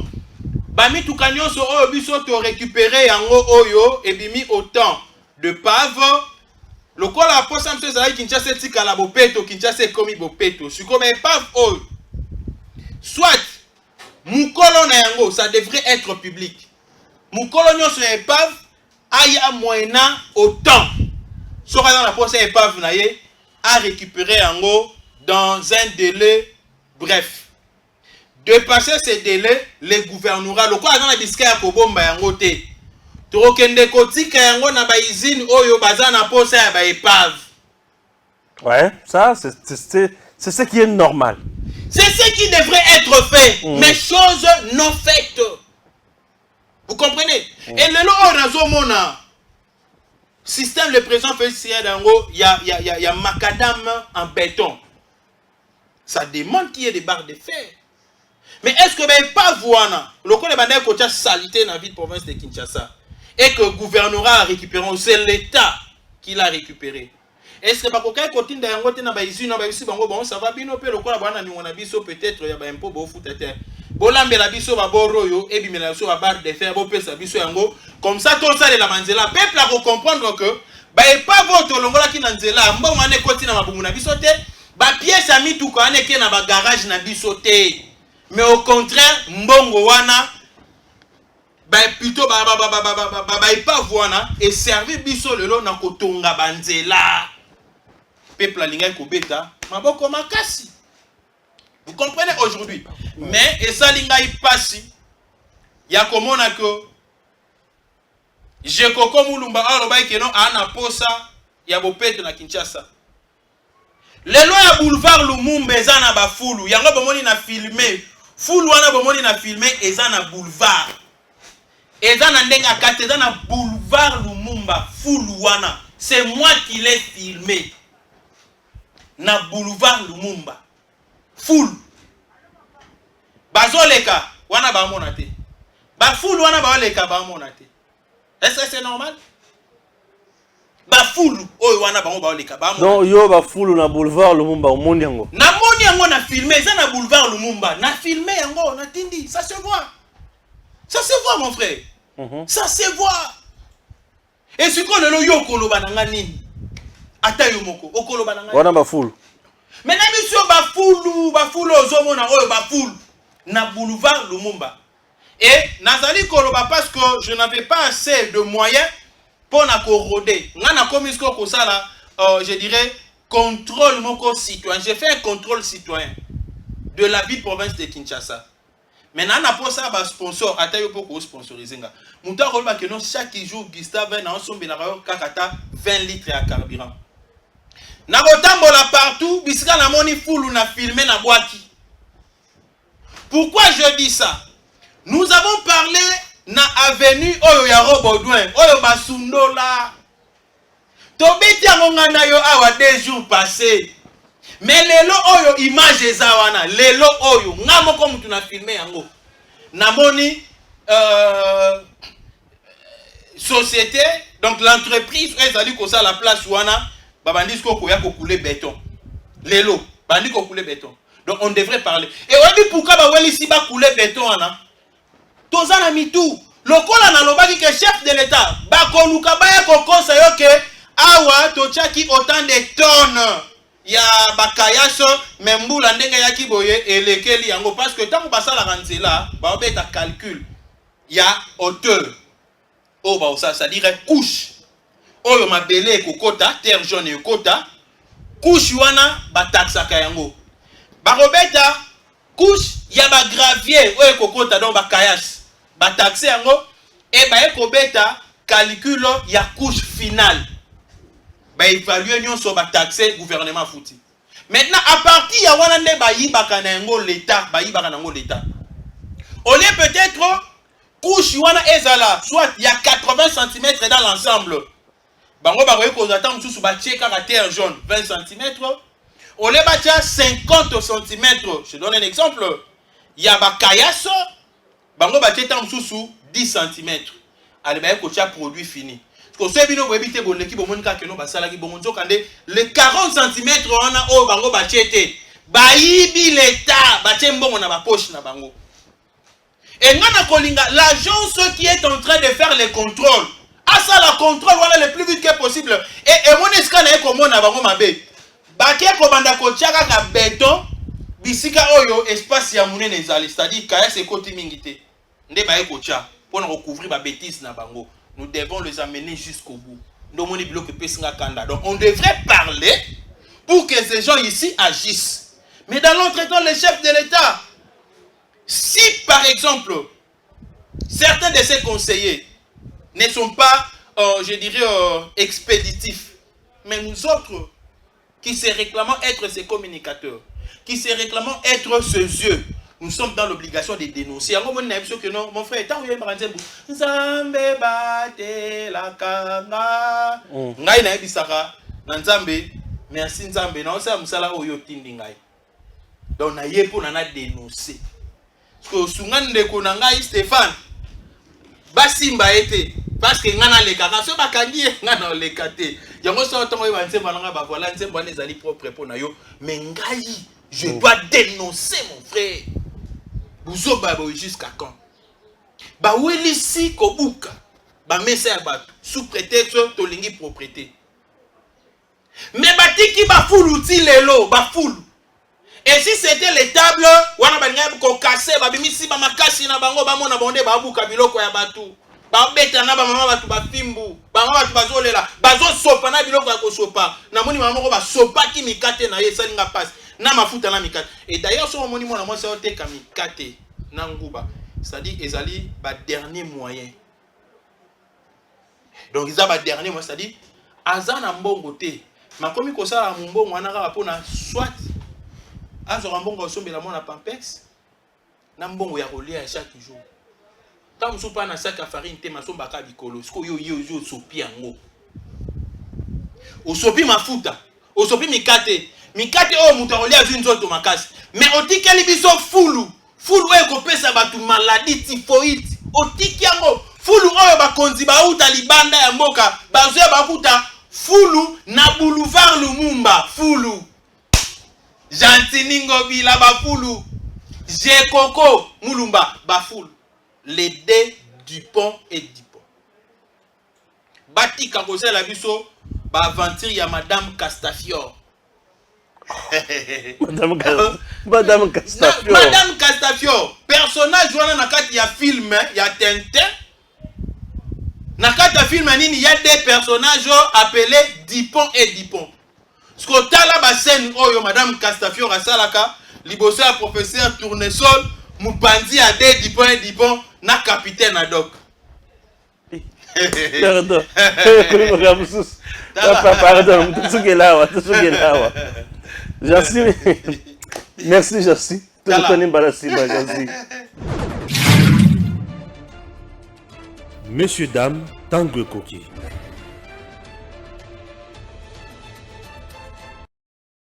ba mituka nyonso oyo biso to récupérer yango oyo et bimi autant de pave le col a posé un peu ça Kinshasa tika la bopeto Kinshasa komi bopeto siko ba épave oyo soit mukolo na yango ça devrait être public mukolo nyonso ya épave aya moyena autant soko dans la poste épave na ye a récupérer yango dans un délai bref. Dépasser ces délais, les gouvernements locaux dans la bisque ya kobomba yango te. Tokende kotika yango na ba usine oyo baza na poste ya ba épave. Ouais, ça c'est ce qui est normal. C'est ce qui devrait être fait, mais choses non faites. Vous comprenez? Et le lot mona système le président fait dango il y a macadam en béton. Ça demande qu'il y ait des barres de fer. Mais est-ce que ben pas voir le coup de bandé côté salité dans la ville province de Kinshasa et que le gouvernement a récupéré, c'est l'État qui l'a récupéré. Est-ce que quelqu'un continue dans la usine bon ça va bien opérer le coup de biso peut-être il y a un peu beau foot terre. Bolambe la biso ba boroyo et bimela biso ba barre de fer bo pesa biso yango comme ça tout ça de la manzela peuple a comprendre que ba e pas votre longola ki na nzela mbongo ane koti na mabumu na biso te ba pièce a mituka ane ke na ba garage na biso te mais au contraire mbongo wana ba plutôt ba e pas wana et servir biso lelo na kotonga banzela peuple alinga ko beta maboko makasi. Vous comprenez aujourd'hui? Mais et ça linga y passe. Ya komona ko je koko mulumba aloba keno ana posa ya bopeto na Kinshasa. Le loi ya boulevard Lumumba ezana ba fulu yango bomoni na filmer fulu wana bomoni na filmer ezana boulevard ezana ndenga kate ezana boulevard Lumumba fulu wana c'est moi qui l'ai filmé na boulevard Lumumba full bazoleka wana ba monate ba full wana ba oleka ba monate. Est-ce que c'est normal? Ba full oyo wana ba oleka ba monate. Non yo ba full na boulevard Lumumba o moni yango na moni yango na filmer ça na boulevard Lumumba na filmer yango na tindi ça se voit mon frère. Ça se voit. Et ce qu'on le yo koloba na nini ata yo moko okoloba na ngani wana ba full. Mais na biso ba fulu ozomona oyo ba fulu na boulevard Lumumba. Et nazali koloba parce que je n'avais pas assez de moyens pour na corroder. Ngana komisko ko sala je dirais contrôle moko citoyen. J'ai fait un contrôle citoyen de la ville province de Kinshasa. Maintenant na pour ça ba sponsor atayo poko sponsoriser nga. Muta koloba que non chaque jour Gustave na nsombe na kakata 20 litres à carburant. Na botambola partout, bisika na moni fulu na filmer na boîte. Pourquoi je dis ça? Nous avons parlé na avenue oyo ya Robodouin, oyo basundola. Tobeti ngana yo awa 2 jours passés. Mais lelo oyo image ezawana, lelo oyo ngamo ko mutu na filmer yango. Na moni société, donc l'entreprise ezali ko ça la place wana. Babandis ko koya ko couler béton. Lelo, bandi ko couler béton. Donc on devrait parler. Et on dit pourquoi ba weli si ba couler béton ana. Tozana mitu. Lokola na lobaki que chef de l'état ba koluka ba ya ko konsa yo ke awa to chaki autant de tonnes ya bakayaso membula ndenga ya kiboye elekeli yango parce que tant ba sala ranzela ba obeta calcul ya hauteur. Oh ba ça dirait couche. Oyo mabele kokota terre jaune ekota couche wana ba taxaka yango ba robeta couche ya ba gravier oyo kokota donc ba kayas ba taxer yango et ba ekobeta calcul ya couche finale ba évaluer nyonso ba taxer gouvernement fouti. Maintenant à partir ya wana nde ba yibaka na yango l'état ba yibaka na yango l'état. Au lieu peut-être couche wana ezala soit il y a 80 cm dans l'ensemble. Bango ba ko attend mususu ba tcheka ka terre jaune 20 cm. Au lieu batia 50 cm. Je donne un exemple. Il y a ba kayaso bango ba tcheta mususu 10 cm. Allez ba ko tia produit fini. Parce que bino bebite bon l'équipe bon ka keno ba sala ki bon nzokande les 40 cm wana o bango ba tchete. Ba yibi l'état ba tchembongo na ba poche na bango. Et l'agence qui est en train de faire les contrôles, à ça la contrôle voilà le plus vite que possible. Et mon escale est comme on a vraiment ma bête. Baké komanda ko tchaka ka béton, bisika oyo espace ya mouné nezali, c'est-à-dire kaya c'est côté mingité. Nde ba ko tcha pour nous recouvrir ba bêtise na bango. Nous devons les amener jusqu'au bout. Donc mon bloc pesinga kanda. Donc on devrait parler pour que ces gens ici agissent. Mais dans l'autre temps les chefs de l'État, si par exemple certains de ces conseillers ne sont pas, je dirais, expéditifs, mais nous autres qui se réclamons être ces communicateurs, qui se réclamons être ces yeux, nous sommes dans l'obligation de dénoncer. Mon frère, tant que Nzambe bate la kanga, ngai na ebisaka, Nzambe, merci Nzambe, na osa musala oyo tindi ngai. Donc na yepo na dénoncer. Parce que sungan de konanga Stéphane basimba été parce que ngana le kaka so bakangi ngana le kate yango so tongo banze balanga ba voilà nze bwana ezali propre pour na yo mais ngai je dois dénoncer mon frère buzo babo jusqu'à quand ba welisi kobuka ba mesa ya ba sous prétexte to lingi propriété mais batiki ba fuluti lelo ba fulu. Et si c'était les tables, wana balinga ko casser ba bimisi ba makasi na bango ba mona bonde ba buka biloko ya batu. Ba beta na ba mama batu ba fimbu, ba mama batu bazolela, bazo sopa na biloko ya ko sopa. Na moni mama ko ba sopa ki mikate na ye salinga passe. Na mafuta na mikate. Et d'ailleurs so moni mona moi ça te ka mikate na nguba. C'est-à-dire ezali ba dernier moyen. Donc ils a ba dernier moyen, c'est-à-dire azana mbongo te. Makomi ko sala mbongo wana ka pona soit azo rambongo sombela mona pampex na mbongo ya kolia chaque jour. Tant musu pa na sac à farine te masomba ka bikolo. Siko yo sopi yango. Osopi mafuta, osopi mikate. Mikate o mutu kolia zu nzoto makasi. Mais otikeli biso fulu. Fulu oyo kopesa batu maladie typhoïde. Otiki yango fulu oyo bakonzi ba uta libanda ya mboka. Bazo bakuta fulu na boulevard Lumumba fulu. Jantiningo bila bafulu. Jekoko Mulumba bafulu. Les dés Dupont et Dupont. Bati kakose la biso ba aventure ya Madame Castafiore. Madame Castafiore. Madame Castafiore. Personnage wana na kati ya film ya Tintin. Na kati ya film nini ya des personnages appelés Dupont et Dupont. Ce que tu as là, scène oyo Madame Castafiore a salaka, liboso ya professeur Tournesol, Mupandi a des Dupont, na capitaine Adok. Pardon. Pardon, tout ce qui est là. Merci. Merci, Jassi. Tout le temps, merci. Messieurs, dames, Tanguy Koki.